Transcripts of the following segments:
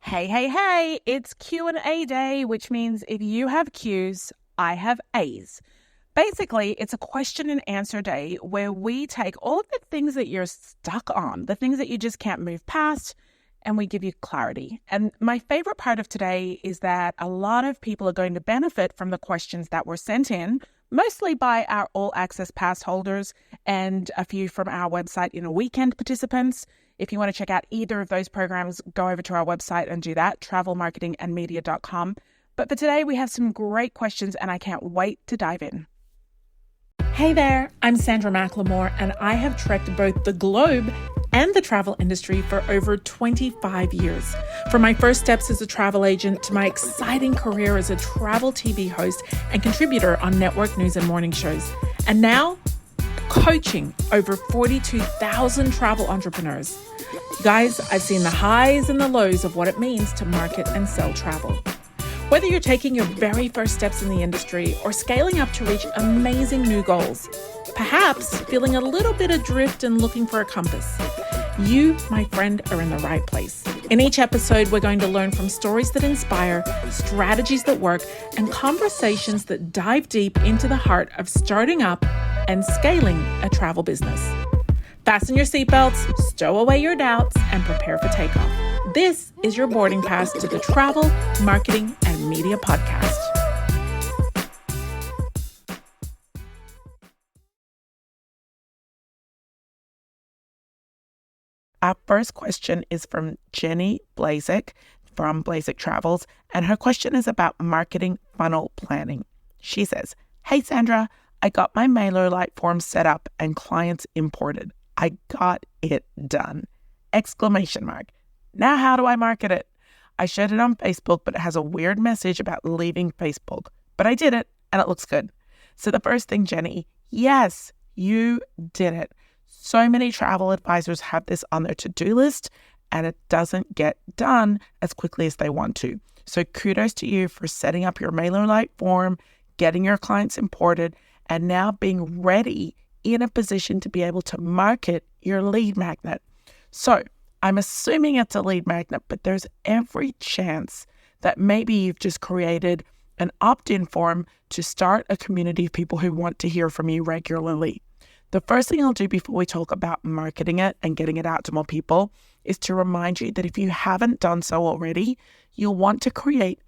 Hey, it's Q&A day, which means if you have Q's, I have A's. Basically, it's a question and answer day where we take all of the things that you're stuck on, the things that you just can't move past, and we give you clarity. And my favorite part of today is that a lot of people are going to benefit from the questions that were sent in, mostly by our All Access Pass holders and a few from our website Weekend participants. If you want to check out either of those programs, go over to our website and do that, travelmarketingandmedia.com. But for today, we have some great questions and I can't wait to dive in. Hey there, I'm Sandra McLemore and I have trekked both the globe and the travel industry for over 25 years. From my first steps as a travel agent to my exciting career as a travel TV host and contributor on network news and morning shows. And now, coaching over 42,000 travel entrepreneurs. Guys, I've seen the highs and the lows of what it means to market and sell travel. Whether you're taking your very first steps in the industry or scaling up to reach amazing new goals, perhaps feeling a little bit adrift and looking for a compass, you, my friend, are in the right place. In each episode, we're going to learn from stories that inspire, strategies that work, and conversations that dive deep into the heart of starting up and scaling a travel business. Fasten your seatbelts, stow away your doubts, and prepare for takeoff. This is your boarding pass to the Travel, Marketing, and Media Podcast. Our first question is from Jenny Blazek from Blazek Travels, and her question is about marketing funnel planning. She says, "Hey Sandra, I got my MailerLite form set up and clients imported. I got it done! Exclamation mark. Now how do I market it? I shared it on Facebook, but it has a weird message about leaving Facebook. But I did it, and it looks good." So the first thing, Jenny, yes, you did it. So many travel advisors have this on their to-do list, and it doesn't get done as quickly as they want to. So kudos to you for setting up your MailerLite form, getting your clients imported, and now being ready in a position to be able to market your lead magnet. So I'm assuming it's a lead magnet, but there's every chance that maybe you've just created an opt-in form to start a community of people who want to hear from you regularly. The first thing I'll do before we talk about marketing it and getting it out to more people is to remind you that if you haven't done so already, you'll want to create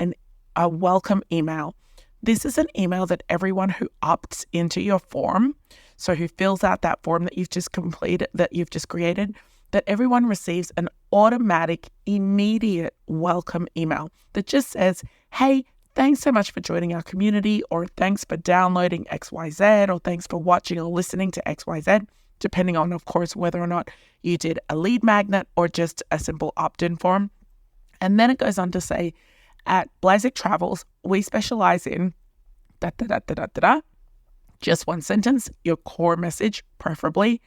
a welcome email. This is an email that everyone who opts into your form, so who fills out that form that you've just completed, that you've just created, that everyone receives an automatic, immediate welcome email that just says, "Hey, thanks so much for joining our community," or "Thanks for downloading XYZ," or "Thanks for watching or listening to XYZ," depending on, of course, whether or not you did a lead magnet or just a simple opt-in form. And then it goes on to say, "At Blazek Travels, we specialize in just one sentence, your core message, preferably.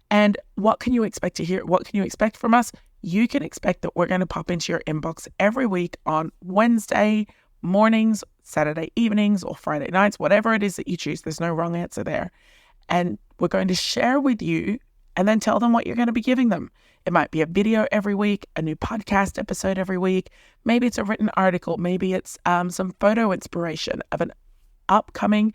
And what can you expect to hear? What can you expect from us? You can expect that we're going to pop into your inbox every week on Wednesday mornings, Saturday evenings, or Friday nights, whatever it is that you choose. There's no wrong answer there. And we're going to share with you and then tell them what you're going to be giving them. It might be a video every week, a new podcast episode every week. Maybe it's a written article. Maybe it's some photo inspiration of an upcoming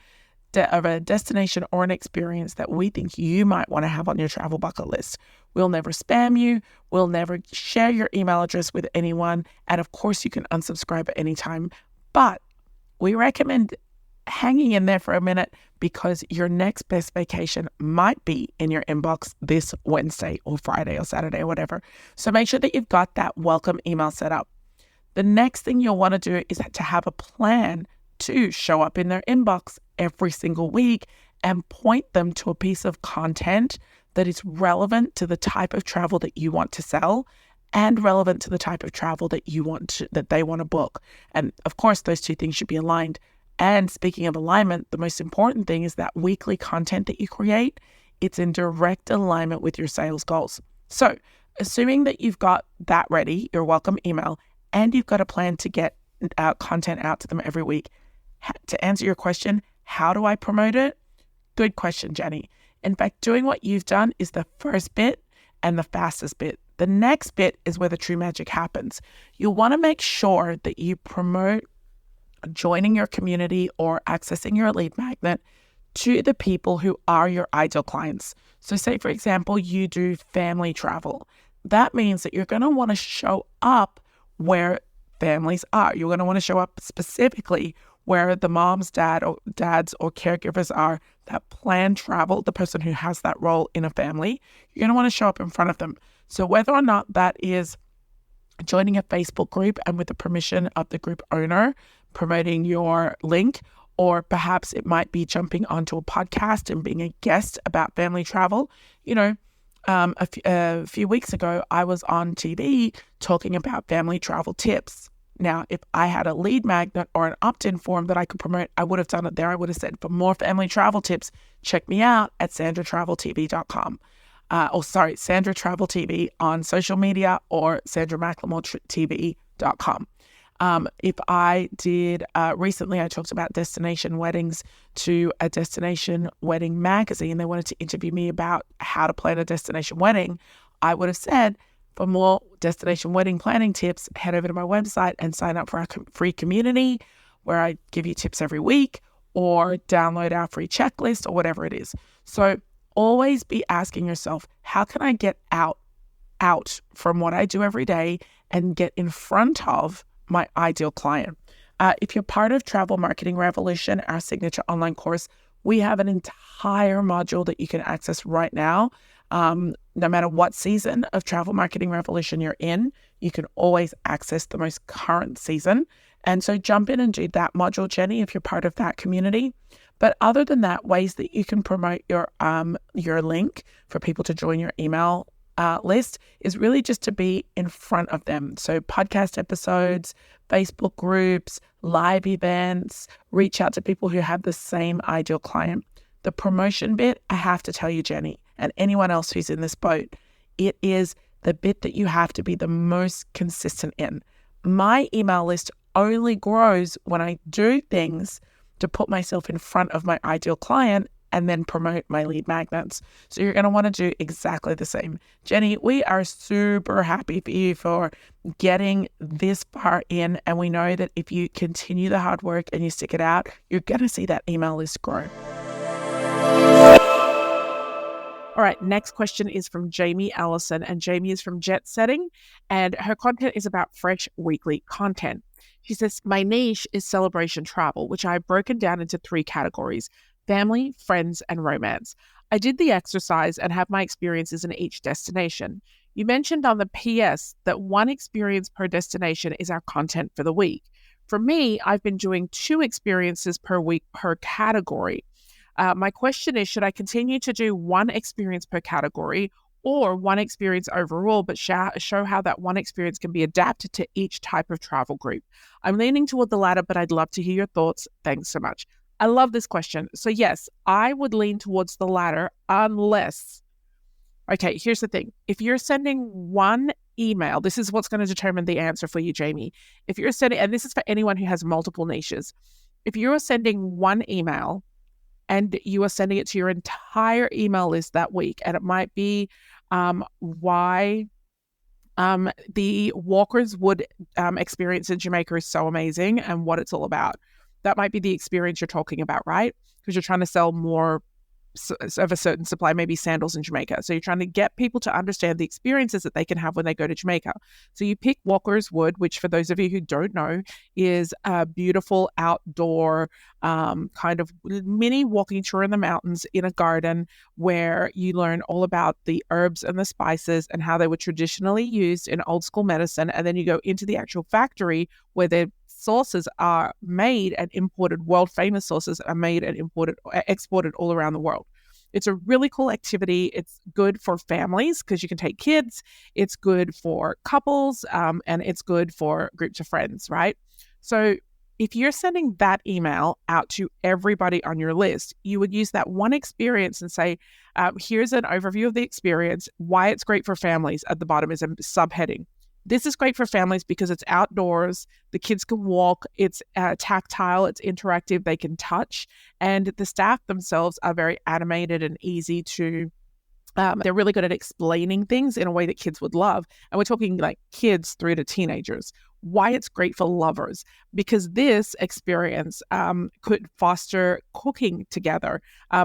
of a destination or an experience that we think you might want to have on your travel bucket list. We'll never spam you. We'll never share your email address with anyone. And of course, you can unsubscribe at any time. But we recommend hanging in there for a minute because your next best vacation might be in your inbox this Wednesday or Friday or Saturday or whatever. So make sure that you've got that welcome email set up. The next thing you'll want to do is to have a plan to show up in their inbox every single week and point them to a piece of content that is relevant to the type of travel that you want to sell and relevant to the type of travel that that they want to book. And of course, those two things should be aligned. And speaking of alignment, the most important thing is that weekly content that you create, it's in direct alignment with your sales goals. So assuming that you've got that ready, your welcome email, and you've got a plan to get content out to them every week, to answer your question, how do I promote it? Good question, Jenny. In fact, doing what you've done is the first bit and the fastest bit. The next bit is where the true magic happens. You want to make sure that you promote joining your community or accessing your lead magnet to the people who are your ideal clients. So say, for example, you do family travel. That means that you're going to want to show up where families are. You're going to want to show up specifically where the moms, dads, or caregivers are that plan travel, the person who has that role in a family. You're going to want to show up in front of them. So whether or not that is joining a Facebook group and with the permission of the group owner, promoting your link, or perhaps it might be jumping onto a podcast and being a guest about family travel. A few weeks ago, I was on TV talking about family travel tips. Now, if I had a lead magnet or an opt-in form that I could promote, I would have done it there. I would have said, for more family travel tips, check me out at sandratraveltv.com. Sandra Travel TV on social media, or sandramclemore.tv.com. If I did, recently I talked about destination weddings to a destination wedding magazine. They wanted to interview me about how to plan a destination wedding. I would have said, for more destination wedding planning tips, head over to my website and sign up for our free community where I give you tips every week, or download our free checklist, or whatever it is. So always be asking yourself, how can I get out from what I do every day and get in front of my ideal client? If you're part of Travel Marketing Revolution, our signature online course, we have an entire module that you can access right now. No matter what season of Travel Marketing Revolution you're in, you can always access the most current season. And so jump in and do that module, Jenny, if you're part of that community. But other than that, ways that you can promote your link for people to join your email list is really just to be in front of them. So podcast episodes, Facebook groups, live events, reach out to people who have the same ideal client. The promotion bit, I have to tell you, Jenny, and anyone else who's in this boat, it is the bit that you have to be the most consistent in. My email list only grows when I do things to put myself in front of my ideal client and then promote my lead magnets. So you're going to want to do exactly the same. Jenny, we are super happy for you for getting this far in. And we know that if you continue the hard work and you stick it out, you're going to see that email list grow. All right, next question is from Jamie Allison, and Jamie is from Jet Setting, and her content is about fresh weekly content. She says, my niche is celebration travel, which I've broken down into 3 categories: family, friends, and romance. I did the exercise and have my experiences in each destination. You mentioned on the PS that 1 experience per destination is our content for the week. For me, I've been doing 2 experiences per week per category. My question is, should I continue to do 1 experience per category, or 1 experience overall, but show how that 1 experience can be adapted to each type of travel group? I'm leaning toward the latter, but I'd love to hear your thoughts. Thanks so much. I love this question. So yes, I would lean towards the latter unless, okay, here's the thing. If you're sending 1 email, this is what's going to determine the answer for you, Jamie. If you're sending, and this is for anyone who has multiple niches, if you're sending 1 email and you are sending it to your entire email list that week, and it might be why the Walker's Wood experience in Jamaica is so amazing and what it's all about. That might be the experience you're talking about, right? Because you're trying to sell more of a certain supply, maybe sandals in Jamaica. So you're trying to get people to understand the experiences that they can have when they go to Jamaica. So you pick Walker's Wood, which for those of you who don't know, is a beautiful outdoor kind of mini walking tour in the mountains in a garden where you learn all about the herbs and the spices and how they were traditionally used in old school medicine. And then you go into the actual factory where the sauces are made and imported. World famous sauces are made and exported all around the world. It's a really cool activity. It's good for families because you can take kids. It's good for couples, and it's good for groups of friends, right? So if you're sending that email out to everybody on your list, you would use that 1 experience and say, here's an overview of the experience, why it's great for families. At the bottom is a subheading. This is great for families because it's outdoors, the kids can walk, it's tactile, it's interactive, they can touch, and the staff themselves are very animated and easy to They're really good at explaining things in a way that kids would love. And we're talking like kids through to teenagers. Why it's great for lovers, because this experience could foster cooking together.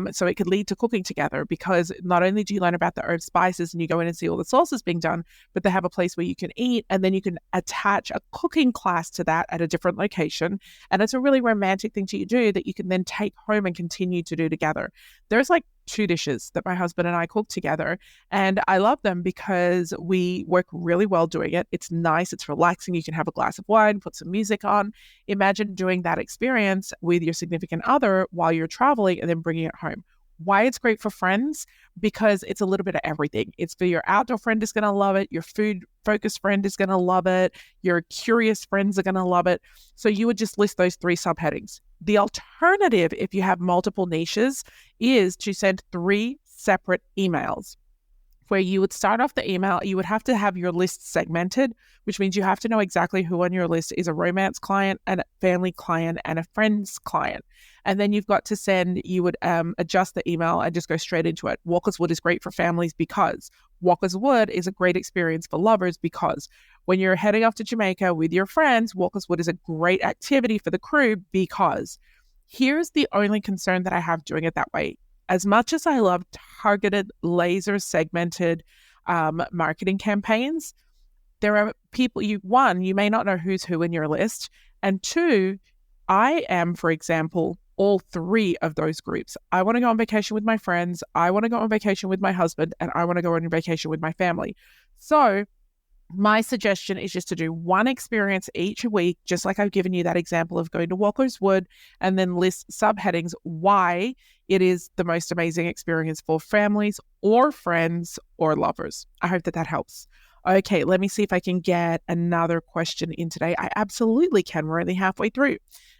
So it could lead to cooking together, because not only do you learn about the herb spices and you go in and see all the sauces being done, but they have a place where you can eat, and then you can attach a cooking class to that at a different location. And it's a really romantic thing to do that you can then take home and continue to do together. There's like 2 dishes that my husband and I cook together, and I love them because we work really well doing it. It's nice, it's relaxing. You can have a glass of wine, put some music on. Imagine doing that experience with your significant other while you're traveling and then bringing it home. Why it's great for friends? Because it's a little bit of everything. It's for your outdoor friend is going to love it. Your food focused friend is going to love it. Your curious friends are going to love it. So you would just list those 3 subheadings. The alternative, if you have multiple niches, is to send 3 separate emails, where you would start off the email. You would have to have your list segmented, which means you have to know exactly who on your list is a romance client, a family client, and a friends client. And then you've got to send, you would adjust the email and just go straight into it. Walker's Wood is great for families because Walker's Wood is a great experience for lovers, because when you're heading off to Jamaica with your friends, Walker's Wood is a great activity for the crew, because here's the only concern that I have doing it that way. As much as I love targeted, laser segmented marketing campaigns, there are people, you may not know who's who in your list. And 2, I am, for example, all 3 of those groups. I want to go on vacation with my friends. I want to go on vacation with my husband, and I want to go on vacation with my family. So my suggestion is just to do 1 experience each week, just like I've given you that example of going to Walker's Wood, and then list subheadings why it is the most amazing experience for families or friends or lovers. I hope that helps. Okay, let me see if I can get another question in today. I absolutely can. We're only halfway through.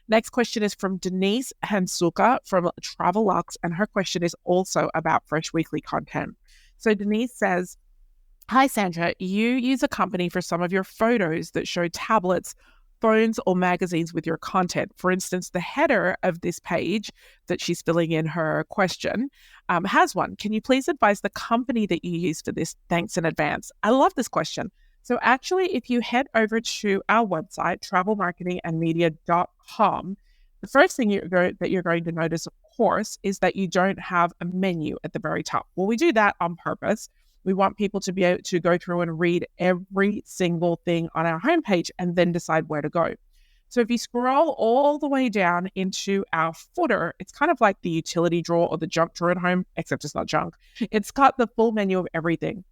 Next question is from Denise Hansuka from Travelux, and her question is also about Fresh Weekly content. So Denise says, "Hi, Sandra. You use a company for some of your photos that show tablets, phones, or magazines with your content. For instance, the header of this page that she's filling in her question has one. Can you please advise the company that you use for this? Thanks in advance." I love this question. So actually, if you head over to our website, travelmarketingandmedia.com, the first thing that you're going to notice, of course, is that you don't have a menu at the very top. Well, we do that on purpose. We want people to be able to go through and read every single thing on our homepage and then decide where to go. So if you scroll all the way down into our footer, it's kind of like the utility drawer or the junk drawer at home, except it's not junk. It's got the full menu of everything.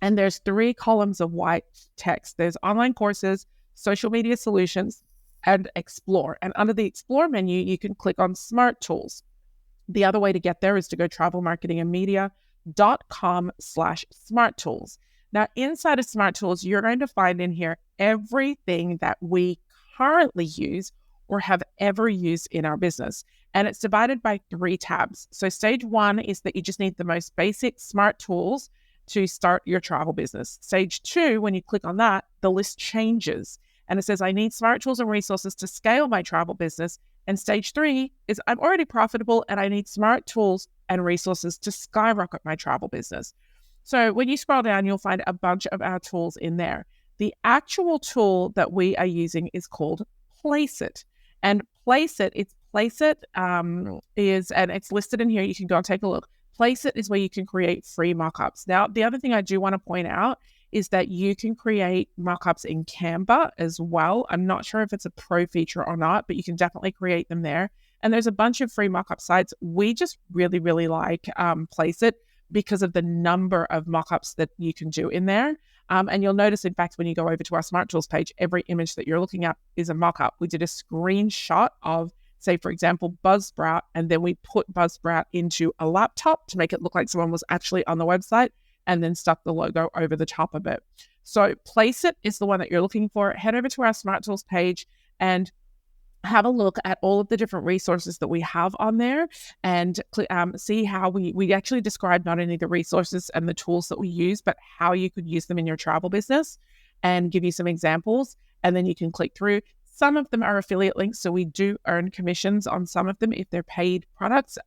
And there's 3 columns of white text. There's online courses, social media solutions, and explore. And under the explore menu, you can click on smart tools. The other way to get there is to go travelmarketingandmedia.com/smart tools. Now, inside of smart tools, you're going to find in here everything that we currently use or have ever used in our business. And it's divided by 3 tabs. So stage 1 is that you just need the most basic smart tools to start your travel business. Stage 2, when you click on that, the list changes and it says, I need smart tools and resources to scale my travel business. And stage 3 is I'm already profitable and I need smart tools and resources to skyrocket my travel business. So when you scroll down, you'll find a bunch of our tools in there. The actual tool that we are using is called Placeit. And Placeit is, and it's listed in here. You can go and take a look. Placeit is where you can create free mockups. Now, the other thing I do want to point out is that you can create mockups in Canva as well. I'm not sure if it's a pro feature or not, but you can definitely create them there. And there's a bunch of free mockup sites. We just really, really like Placeit because of the number of mockups that you can do in there. And you'll notice, in fact, when you go over to our Smart Tools page, every image that you're looking at is a mockup. We did a screenshot of, say, for example, Buzzsprout, and then we put Buzzsprout into a laptop to make it look like someone was actually on the website, and then stuck the logo over the top of it. So Placeit is the one that you're looking for. Head over to our Smart Tools page and have a look at all of the different resources that we have on there, and see how we actually describe not only the resources and the tools that we use, but how you could use them in your travel business, and give you some examples. And then you can click through. Some of them are affiliate links, so we do earn commissions on some of them if they're paid products.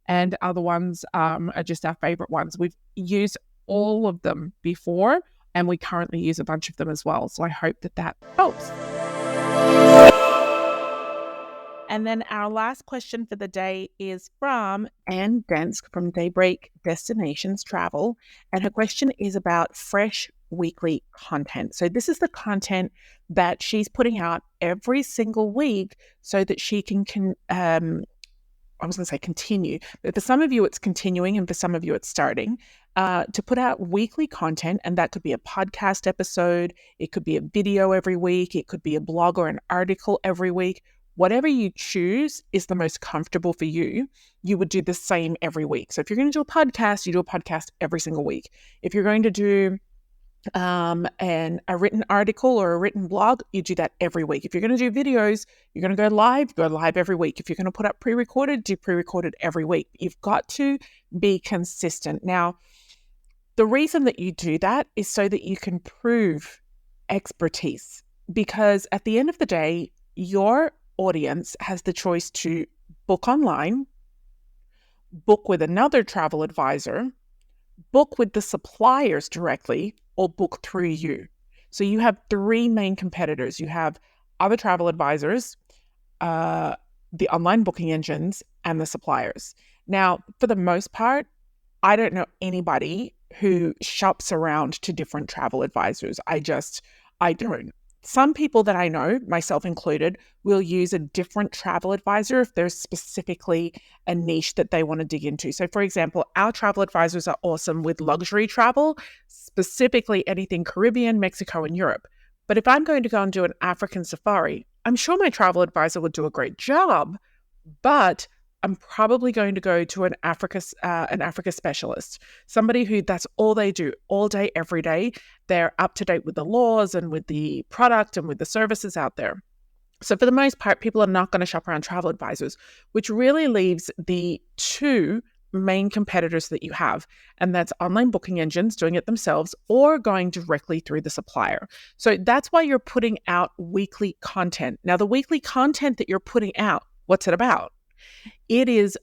and other ones are just our favorite ones. We've used all of them before, and we currently use a bunch of them as well. So I hope that helps. And then our last question for the day is from Anne Densk from Daybreak Destinations Travel. And her question is about fresh weekly content. So this is the content that she's putting out every single week so that she can I was going to say continue, but for some of you it's continuing and for some of you it's starting to put out weekly content. And that could be a podcast episode. It could be a video every week. It could be a blog or an article every week. Whatever you choose is the most comfortable for you. You would do the same every week. So if you're going to do a podcast, you do a podcast every single week. If you're going to do a written article or a written blog, you do that every week. If you're going to do videos, you're going to go live every week. If you're going to put up pre-recorded, do pre-recorded every week. You've got to be consistent. Now, the reason that you do that is so that you can prove expertise, because at the end of the day, your audience has the choice to book online, book with another travel advisor, book with the suppliers directly, or book through you. So you have three main competitors. You have other travel advisors, the online booking engines, and the suppliers. Now, for the most part, I don't know anybody who shops around to different travel advisors. I don't. Some people that I know, myself included, will use a different travel advisor if there's specifically a niche that they want to dig into. So for example, our travel advisors are awesome with luxury travel, specifically anything Caribbean, Mexico, and Europe. But if I'm going to go and do an African safari, I'm sure my travel advisor would do a great job, but I'm probably going to go to an Africa specialist, somebody who that's all they do all day, every day. They're up to date with the laws and with the product and with the services out there. So for the most part, people are not going to shop around travel advisors, which really leaves the two main competitors that you have, and that's online booking engines doing it themselves or going directly through the supplier. So that's why you're putting out weekly content. Now, the weekly content that you're putting out, what's it about? It is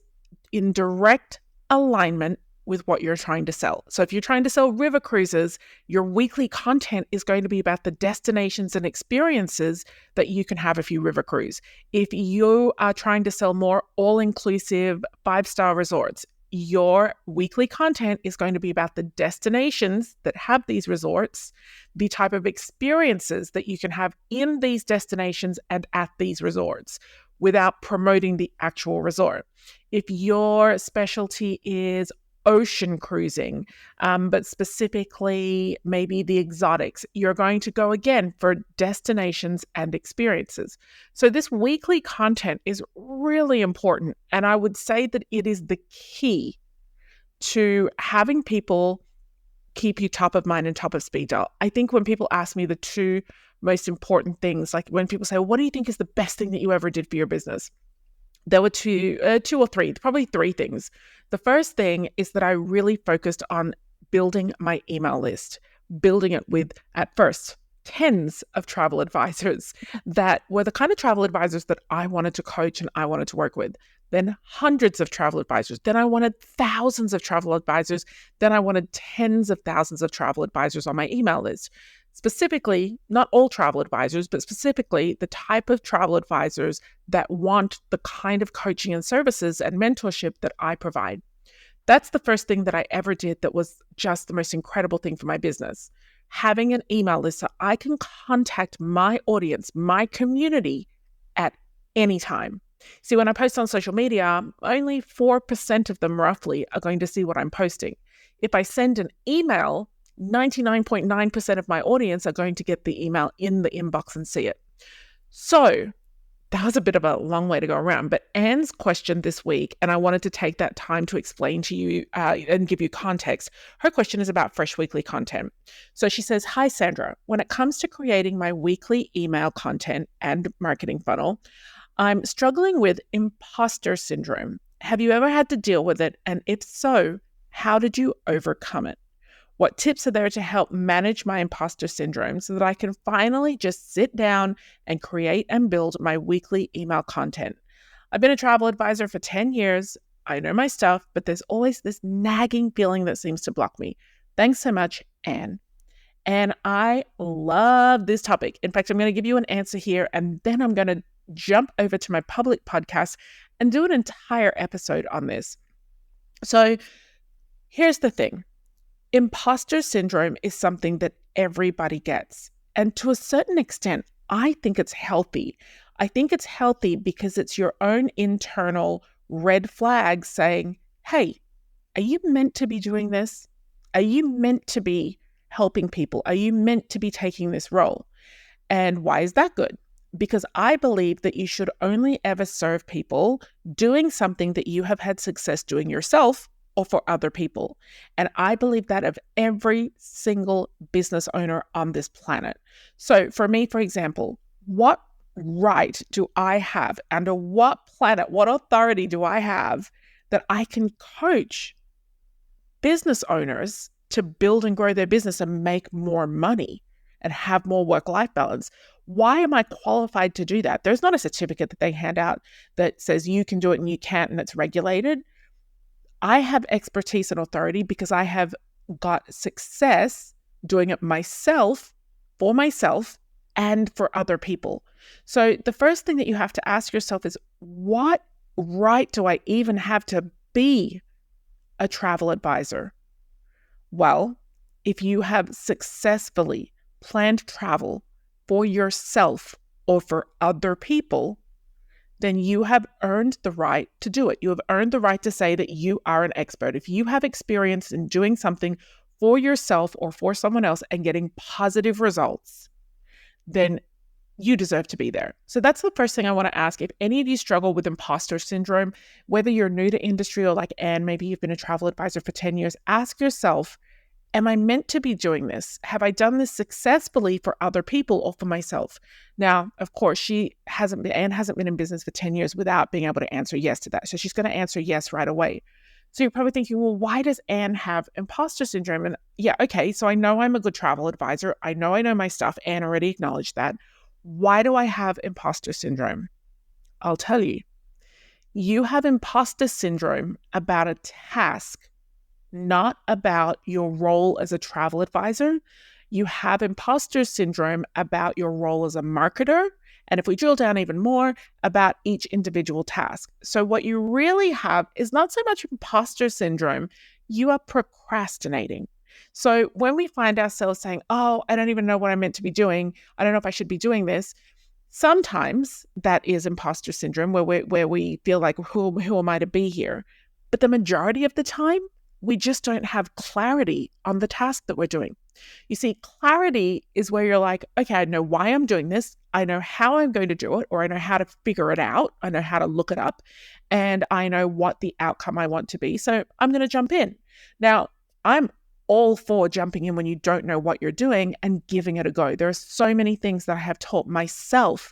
in direct alignment with what you're trying to sell. So if you're trying to sell river cruises, your weekly content is going to be about the destinations and experiences that you can have if you river cruise. If you are trying to sell more all-inclusive 5-star resorts, your weekly content is going to be about the destinations that have these resorts, the type of experiences that you can have in these destinations and at these resorts, without promoting the actual resort. If your specialty is ocean cruising, but specifically maybe the exotics, you're going to go again for destinations and experiences. So this weekly content is really important. And I would say that it is the key to having people keep you top of mind and top of speed dial. I think when people ask me the two most important things, like when people say, what do you think is the best thing that you ever did for your business? There were two or three, probably three things. The first thing is that I really focused on building my email list, building it with, at first, tens of travel advisors that were the kind of travel advisors that I wanted to coach and I wanted to work with. Then hundreds of travel advisors. Then I wanted thousands of travel advisors. Then I wanted tens of thousands of travel advisors on my email list. Specifically, not all travel advisors, but specifically the type of travel advisors that want the kind of coaching and services and mentorship that I provide. That's the first thing that I ever did that was just the most incredible thing for my business. Having an email list so I can contact my audience, my community at any time. See, when I post on social media, only 4% of them roughly are going to see what I'm posting. If I send an email, 99.9% of my audience are going to get the email in the inbox and see it. So that was a bit of a long way to go around. But Anne's question this week, and I wanted to take that time to explain to you and give you context. Her question is about fresh weekly content. So she says, hi, Sandra. When it comes to creating my weekly email content and marketing funnel, I'm struggling with imposter syndrome. Have you ever had to deal with it? And if so, how did you overcome it? What tips are there to help manage my imposter syndrome so that I can finally just sit down and create and build my weekly email content? I've been a travel advisor for 10 years. I know my stuff, but there's always this nagging feeling that seems to block me. Thanks so much, Anne. And I love this topic. In fact, I'm going to give you an answer here, and then I'm going to jump over to my public podcast and do an entire episode on this. So here's the thing. Imposter syndrome is something that everybody gets. And to a certain extent, I think it's healthy. I think it's healthy because it's your own internal red flag saying, hey, are you meant to be doing this? Are you meant to be helping people? Are you meant to be taking this role? And why is that good? Because I believe that you should only ever serve people doing something that you have had success doing yourself or for other people. And I believe that of every single business owner on this planet. So for me, for example, what right do I have, under what planet, what authority do I have that I can coach business owners to build and grow their business and make more money and have more work-life balance? Why am I qualified to do that? There's not a certificate that they hand out that says you can do it and you can't and it's regulated. I have expertise and authority because I have got success doing it myself, for myself, and for other people. So the first thing that you have to ask yourself is, what right do I even have to be a travel advisor? Well, if you have successfully planned travel for yourself or for other people, then you have earned the right to do it. You have earned the right to say that you are an expert. If you have experience in doing something for yourself or for someone else and getting positive results, then you deserve to be there. So that's the first thing I want to ask. If any of you struggle with imposter syndrome, whether you're new to industry or like Anne, maybe you've been a travel advisor for 10 years, ask yourself, am I meant to be doing this? Have I done this successfully for other people or for myself? Now, of course, Anne hasn't been in business for 10 years without being able to answer yes to that. So she's going to answer yes right away. So you're probably thinking, well, why does Anne have imposter syndrome? And yeah, okay, so I know I'm a good travel advisor. I know my stuff. Anne already acknowledged that. Why do I have imposter syndrome? I'll tell you. You have imposter syndrome about a task, not about your role as a travel advisor. You have imposter syndrome about your role as a marketer. And if we drill down even more, about each individual task. So what you really have is not so much imposter syndrome, you are procrastinating. So when we find ourselves saying, oh, I don't even know what I'm meant to be doing, I don't know if I should be doing this, sometimes that is imposter syndrome where we feel like, who am I to be here? But the majority of the time, we just don't have clarity on the task that we're doing. You see, clarity is where you're like, okay, I know why I'm doing this. I know how I'm going to do it, or I know how to figure it out. I know how to look it up, and I know what the outcome I want to be. So I'm going to jump in. Now, I'm all for jumping in when you don't know what you're doing and giving it a go. There are so many things that I have taught myself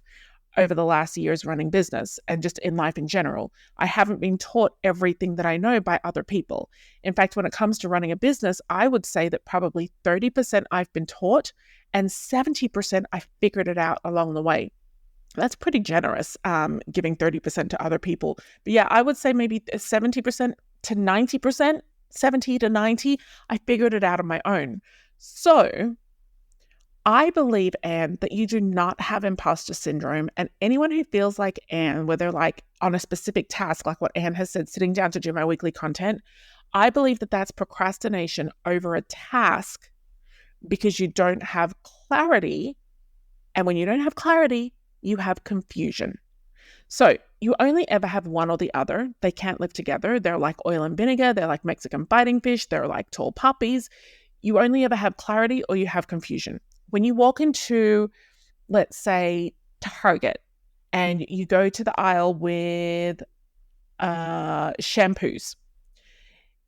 over the last years running business and just in life in general. I haven't been taught everything that I know by other people. In fact, when it comes to running a business, I would say that probably 30% I've been taught and 70% I figured it out along the way. That's pretty generous, giving 30% to other people. But yeah, I would say maybe 70% to 90%, 70 to 90, I figured it out on my own. So I believe, Anne, that you do not have imposter syndrome, and anyone who feels like Anne, where they're like on a specific task, like what Anne has said, sitting down to do my weekly content, I believe that that's procrastination over a task because you don't have clarity. And when you don't have clarity, you have confusion. So you only ever have one or the other. They can't live together. They're like oil and vinegar. They're like Mexican fighting fish. They're like tall puppies. You only ever have clarity or you have confusion. When you walk into, let's say, Target, and you go to the aisle with shampoos,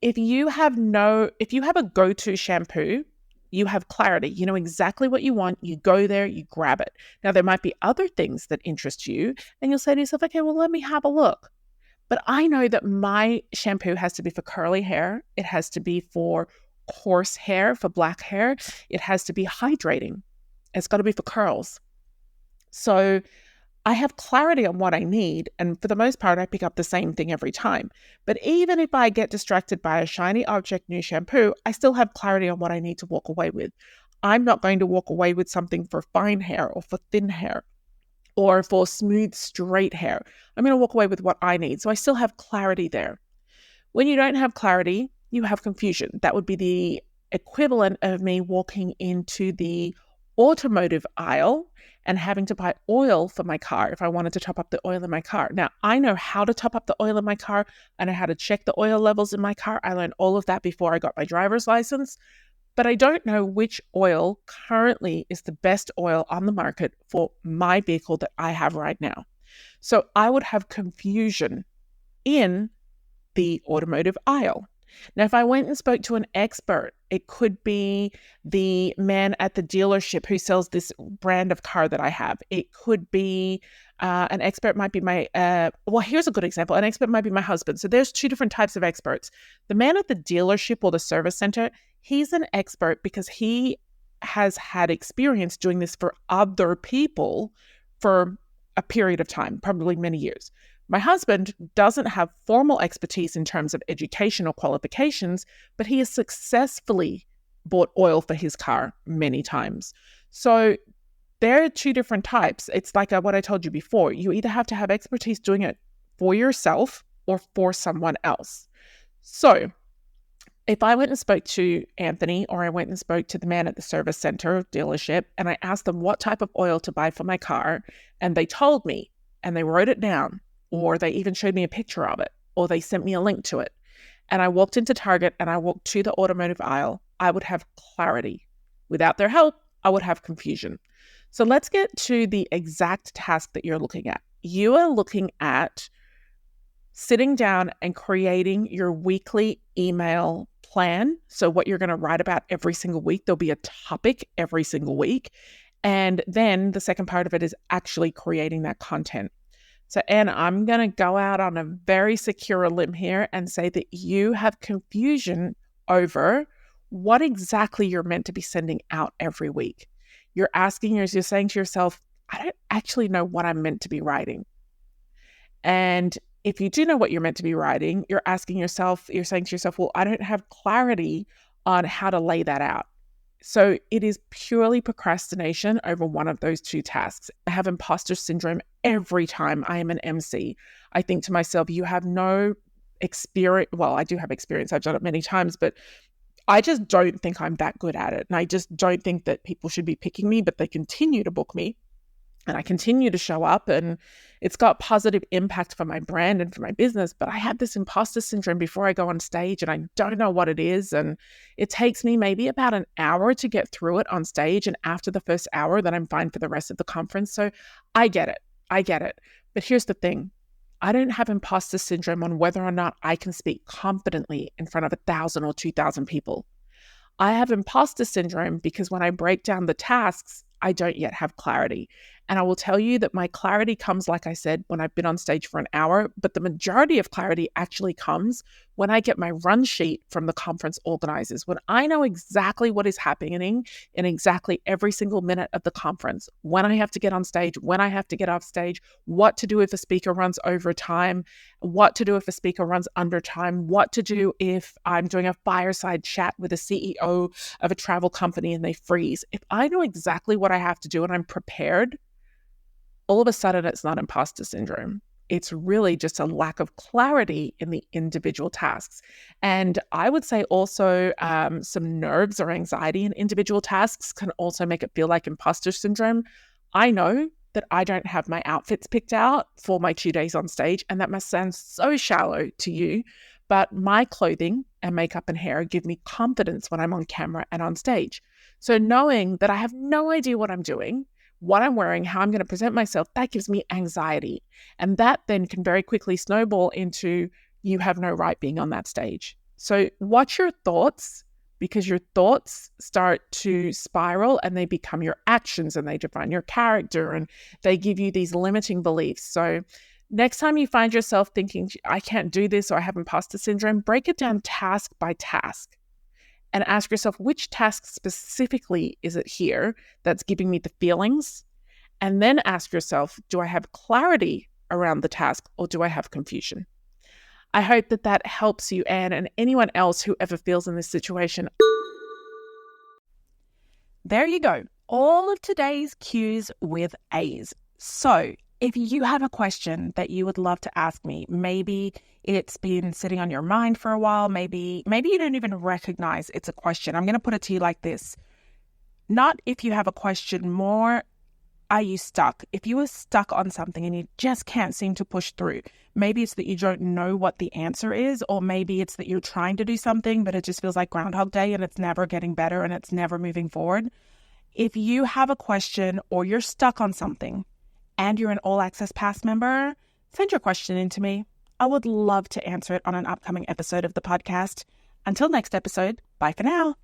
if you have a go-to shampoo, you have clarity. You know exactly what you want. You go there, you grab it. Now, there might be other things that interest you, and you'll say to yourself, okay, well, let me have a look. But I know that my shampoo has to be for curly hair. It has to be for coarse hair, for black hair. It has to be hydrating. It's got to be for curls. So I have clarity on what I need, and for the most part, I pick up the same thing every time. But even if I get distracted by a shiny object, new shampoo, I still have clarity on what I need to walk away with. I'm not going to walk away with something for fine hair or for thin hair or for smooth, straight hair. I'm going to walk away with what I need. So I still have clarity there. When you don't have clarity, you have confusion. That would be the equivalent of me walking into the automotive aisle and having to buy oil for my car if I wanted to top up the oil in my car. Now, I know how to top up the oil in my car. I know how to check the oil levels in my car. I learned all of that before I got my driver's license. But I don't know which oil currently is the best oil on the market for my vehicle that I have right now. So I would have confusion in the automotive aisle. Now, if I went and spoke to an expert, it could be the man at the dealership who sells this brand of car that I have. It could be an expert might be my, well, here's a good example. An expert might be my husband. So there's two different types of experts. The man at the dealership or the service center, he's an expert because he has had experience doing this for other people for a period of time, probably many years. My husband doesn't have formal expertise in terms of educational qualifications, but he has successfully bought oil for his car many times. So there are two different types. It's like what I told you before. You either have to have expertise doing it for yourself or for someone else. So if I went and spoke to Anthony or I went and spoke to the man at the service center dealership and I asked them what type of oil to buy for my car, and they told me and they wrote it down, or they even showed me a picture of it, or they sent me a link to it, and I walked into Target and I walked to the automotive aisle, I would have clarity. Without their help, I would have confusion. So let's get to the exact task that you're looking at. You are looking at sitting down and creating your weekly email plan. So what you're going to write about every single week, there'll be a topic every single week. And then the second part of it is actually creating that content. So, Anne, I'm going to go out on a very secure limb here and say that you have confusion over what exactly you're meant to be sending out every week. You're saying to yourself, I don't actually know what I'm meant to be writing. And if you do know what you're meant to be writing, you're saying to yourself, well, I don't have clarity on how to lay that out. So it is purely procrastination over one of those two tasks. I have imposter syndrome every time I am an MC. I think to myself, you have no experience. Well, I do have experience. I've done it many times, but I just don't think I'm that good at it. And I just don't think that people should be picking me, but they continue to book me. And I continue to show up, and it's got positive impact for my brand and for my business. But I have this imposter syndrome before I go on stage, and I don't know what it is. And it takes me maybe about an hour to get through it on stage. And after the first hour, then I'm fine for the rest of the conference. So I get it. But here's the thing. I don't have imposter syndrome on whether or not I can speak confidently in front of 1,000 or 2,000 people. I have imposter syndrome because when I break down the tasks, I don't yet have clarity. And I will tell you that my clarity comes, like I said, when I've been on stage for an hour, but the majority of clarity actually comes when I get my run sheet from the conference organizers, when I know exactly what is happening in exactly every single minute of the conference, when I have to get on stage, when I have to get off stage, what to do if a speaker runs over time, what to do if a speaker runs under time, what to do if I'm doing a fireside chat with a CEO of a travel company and they freeze. If I know exactly what I have to do and I'm prepared, all of a sudden it's not imposter syndrome. It's really just a lack of clarity in the individual tasks. And I would say also some nerves or anxiety in individual tasks can also make it feel like imposter syndrome. I know that I don't have my outfits picked out for my 2 days on stage, and that must sound so shallow to you, but my clothing and makeup and hair give me confidence when I'm on camera and on stage. So knowing that I have no idea what I'm doing, what I'm wearing, how I'm going to present myself, that gives me anxiety. And that then can very quickly snowball into you have no right being on that stage. So watch your thoughts, because your thoughts start to spiral and they become your actions and they define your character and they give you these limiting beliefs. So next time you find yourself thinking, I can't do this or I have imposter syndrome, break it down task by task. And ask yourself, which task specifically is it here that's giving me the feelings? And then ask yourself, do I have clarity around the task or do I have confusion? I hope that that helps you, Anne, and anyone else who ever feels in this situation. There you go. All of today's cues with A's. So if you have a question that you would love to ask me, maybe it's been sitting on your mind for a while, maybe you don't even recognize it's a question. I'm going to put it to you like this. Not if you have a question, more, are you stuck? If you are stuck on something and you just can't seem to push through, maybe it's that you don't know what the answer is, or maybe it's that you're trying to do something, but it just feels like Groundhog Day and it's never getting better and it's never moving forward. If you have a question or you're stuck on something and you're an All Access Pass member, send your question in to me. I would love to answer it on an upcoming episode of the podcast. Until next episode, bye for now.